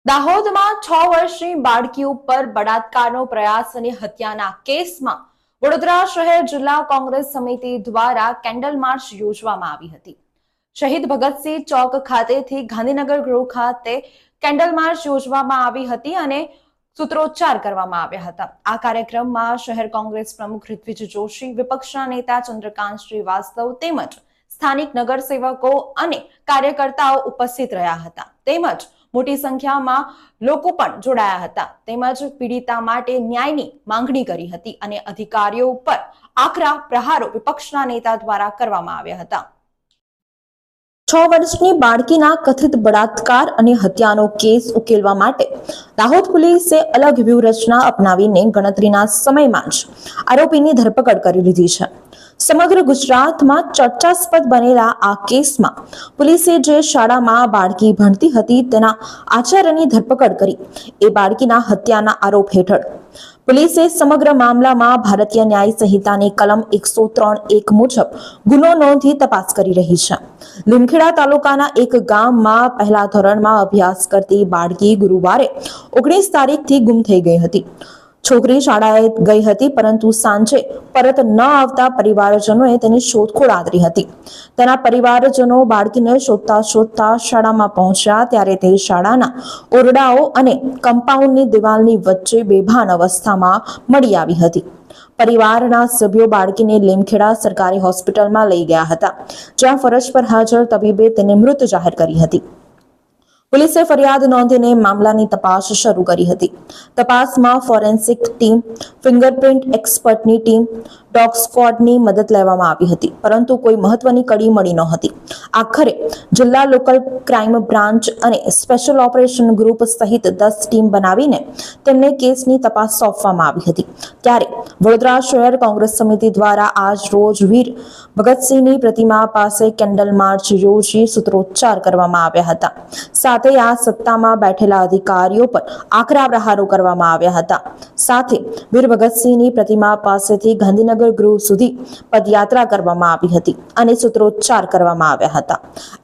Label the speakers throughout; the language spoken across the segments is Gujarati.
Speaker 1: દાહોદમાં 6 વર્ષની બાળકી ઉપર બળાત્કારનો પ્રયાસ અને હત્યાના કેસમાં વડોદરા શહેર જિલ્લા કોંગ્રેસ સમિતિ દ્વારા કેન્ડલ માર્ચ યોજવામાં આવી હતી। શહીદ ભગતસિંહ ચોક ખાતેથી ગાંધીનગર ગૃહ ખાતે કેન્ડલ માર્ચ યોજવામાં આવી હતી અને સૂત્રોચ્ચાર કરવામાં આવ્યા હતા। આ કાર્યક્રમમાં શહેર કોંગ્રેસ પ્રમુખ ઋત્વિજ જોશી, વિપક્ષના નેતા ચંદ્રકાંત શ્રીવાસ્તવ તેમજ સ્થાનિક નગરસેવકો અને કાર્યકર્તાઓ ઉપસ્થિત રહ્યા હતા। તેમજ મોટી સંખ્યામાં લોકો પણ જોડાયા હતા। તેમજ પીડિતા માટે ન્યાયની માંગણી કરી હતી અને અધિકારીઓ ઉપર આકરા પ્રહારો વિપક્ષના નેતા દ્વારા કરવામાં આવ્યા હતા। 6 વર્ષની બાળકીના કથિત બળાત્કાર અને હત્યાનો કેસ ઉકેલવા માટે દાહોદ પોલીસે અલગ વ્યૂહરચના અપનાવીને ગણતરીના સમયમાં જ આરોપીની ધરપકડ કરી લીધી છે। સમગ્ર ગુજરાતમાં ચર્ચાસ્પદ બનેલા આ કેસમાં પોલીસે જે શાળામાં બાળકી ભણતી હતી તેના આચાર્યની ધરપકડ કરી એ બાળકીના હત્યાના આરોપ હેઠળ પોલીસે સમગ્ર મામલામાં ભારતીય ન્યાય સંહિતાની કલમ 103(1) મુજબ ગુનો નોંધી તપાસ કરી રહી છે। લીમખેડા તાલુકાના એક ગામમાં પહેલા ધોરણમાં અભ્યાસ કરતી બાળકી ગુરુવારે 19 તારીખથી ગુમ થઈ ગઈ હતી। છોકરી શાળાએ ગઈ હતી, પરંતુ સાંજે પરત ન આવતા પરિવારજનોએ તેની શોધખોળ આદરી હતી। તેના પરિવારજનો બાળકીને શોધતા શાળામાં પહોંચ્યા ત્યારે તે શાળાના ઓરડાઓ અને કમ્પાઉન્ડની દિવાલની વચ્ચે બેભાન અવસ્થામાં મળી આવી હતી। પરિવારના સભ્યો બાળકીને લીમખેડા સરકારી હોસ્પિટલમાં લઈ ગયા હતા, જ્યાં ફરજ પર હાજર તબીબે તેને મૃત જાહેર કરી હતી। પોલીસે ફરિયાદ નોંધીને મામલાની તપાસ શરૂ કરી હતી। તપાસમાં ફોરેન્સિક ટીમ, ફિંગરપ્રિન્ટ એક્સપર્ટની ટીમ, ડોગ સ્ક્વોડની મદદ લેવામાં આવી હતી, પરંતુ કોઈ મહત્વની કડી મળી નહોતી। આખરે જિલ્લા લોકલ ક્રાઇમ બ્રાન્ચ અને સ્પેશિયલ ઓપરેશન ગ્રુપ સહિત 10 ટીમ બનાવીને તેમને કેસની તપાસ સોંપવામાં આવી હતી। ત્યારે વડોદરા શહેર કોંગ્રેસ સમિતિ દ્વારા આજ રોજ વીર ભગતસિંહની પ્રતિમા પાસે કેન્ડલ માર્ચ યોજી સૂત્રોચ્ચાર કરવામાં આવ્યા હતા। સાથે આ સત્તામાં બેઠેલા અધિકારીઓ પર આકરા પ્રહારો કરવામાં આવ્યા હતા। સાથે વીર ભગતસિંહની પ્રતિમા પાસેથી ગાંધીનગર ગૃહ સુધી પદયાત્રા કરવામાં આવી હતી અને સૂત્રોચ્ચાર કરવામાં આવ્યા હતા।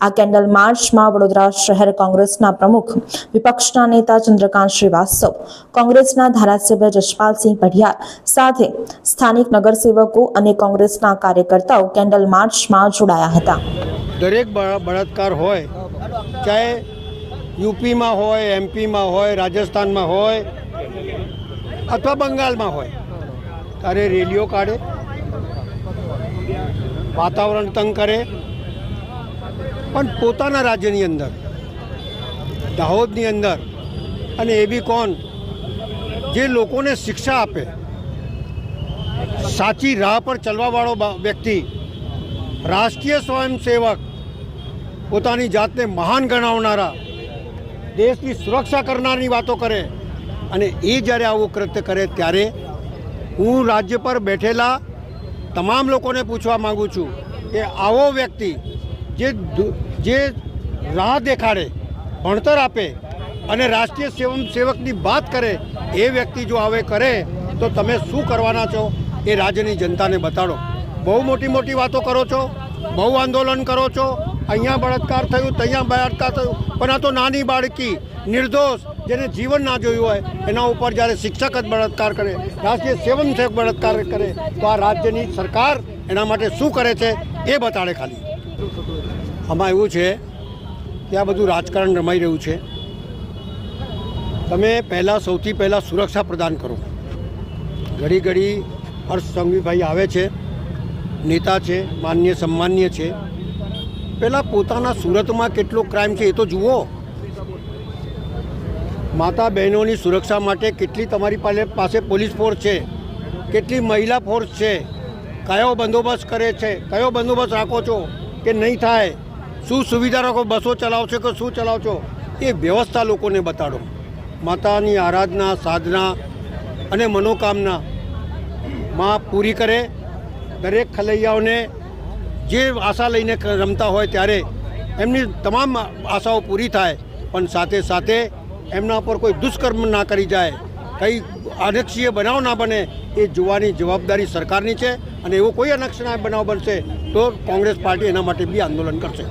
Speaker 1: આ કેન્ડલ માર્ચમાં વડોદરા શહેર કોંગ્રેસના પ્રમુખ, વિપક્ષના નેતા ચંદ્રકાંત શ્રીવાસ્તવ, કોંગ્રેસના ધારાસભ્ય જશપાલસિંહ પઢિયાર સાથે સ્થાનિક નગરસેવકો અને કોંગ્રેસના કાર્યકર્તાઓ કેન્ડલ માર્ચમાં જોડાયા હતા।
Speaker 2: દરેક બળાત્કાર હોય, ચાહે યુપીમાં હોય, એમપીમાં હોય, રાજસ્થાનમાં હોય અથવા બંગાળમાં હોય, ત્યારે રેલીઓ કાઢે, વાતાવરણ તંગ કરે, પણ પોતાના રાજ્યની અંદર, દાહોદની અંદર, અને એ બી કોણ જે લોકોને શિક્ષા આપે, સાચી રાહ પર ચાલવાવાળો વ્યક્તિ, રાષ્ટ્રીય સ્વયંસેવક, પોતાની જાતને મહાન ગણાવનારા, દેશની સુરક્ષા કરનારની વાતો કરે, અને એ જ્યારે આવું કૃત્ય કરે ત્યારે હું રાજ્ય પર બેઠેલા તમામ લોકોને પૂછવા માગું છું કે આવો વ્યક્તિ જે રાહ દેખાડે, ભણતર આપે અને રાષ્ટ્રીય સ્વયંસેવકની વાત કરે, એ વ્યક્તિ જો હવે કરે તો તમે શું કરવાના છો એ રાજ્યની જનતાને બતાડો। બહુ મોટી મોટી વાતો કરો છો, બહુ આંદોલન કરો છો, અહીંયા બળાત્કાર થયું, ત્યાં બળાત્કાર થયું, પણ આ તો નાની બાળકી, નિર્દોષ, જેને જીવન ના જોયું હોય, એના ઉપર જ્યારે શિક્ષક જ બળાત્કાર કરે, રાષ્ટ્રીય સ્વયંસેવક બળાત્કાર કરે, તો આ રાજ્યની સરકાર એના માટે શું કરે છે એ બતાડે ખાલી। આમાં એવું છે કે આ બધું રાજકારણ રમાઈ રહ્યું છે। તમે સૌથી પહેલાં સુરક્ષા પ્રદાન કરો। ઘડી ઘડી હર્ષ સંઘવીભાઈ આવે છે, નેતા છે, માન્ય સન્માન્ય છે, પહેલાં પોતાના સુરતમાં કેટલો ક્રાઇમ છે એ તો જુઓ। માતા બહેનોની સુરક્ષા માટે કેટલી તમારી પાસે પોલીસ ફોર્સ છે, કેટલી મહિલા ફોર્સ છે, કયો બંદોબસ્ત કરે છે, કયો બંદોબસ્ત રાખો છો કે નહીં થાય, શું સુવિધા રાખો, બસો ચલાવશો કે શું ચલાવશો, એ વ્યવસ્થા લોકોને બતાડો। માતાની આરાધના, સાધના અને મનોકામના માં પૂરી કરે। દરેક ખલૈયાઓને જે આશા લઈને રમતા હોય ત્યારે એમની તમામ આશાઓ પૂરી થાય, પણ સાથે સાથે એમના પર કોઈ દુષ્કર્મ ના કરી જાય, કંઈ અનક્ષીય બનાવ ના બને, એ જોવાની જવાબદારી સરકારની છે। અને એવો કોઈ અનક્ષીય બનાવ બનશે તો કોંગ્રેસ પાર્ટી એના માટે બી આંદોલન કરશે।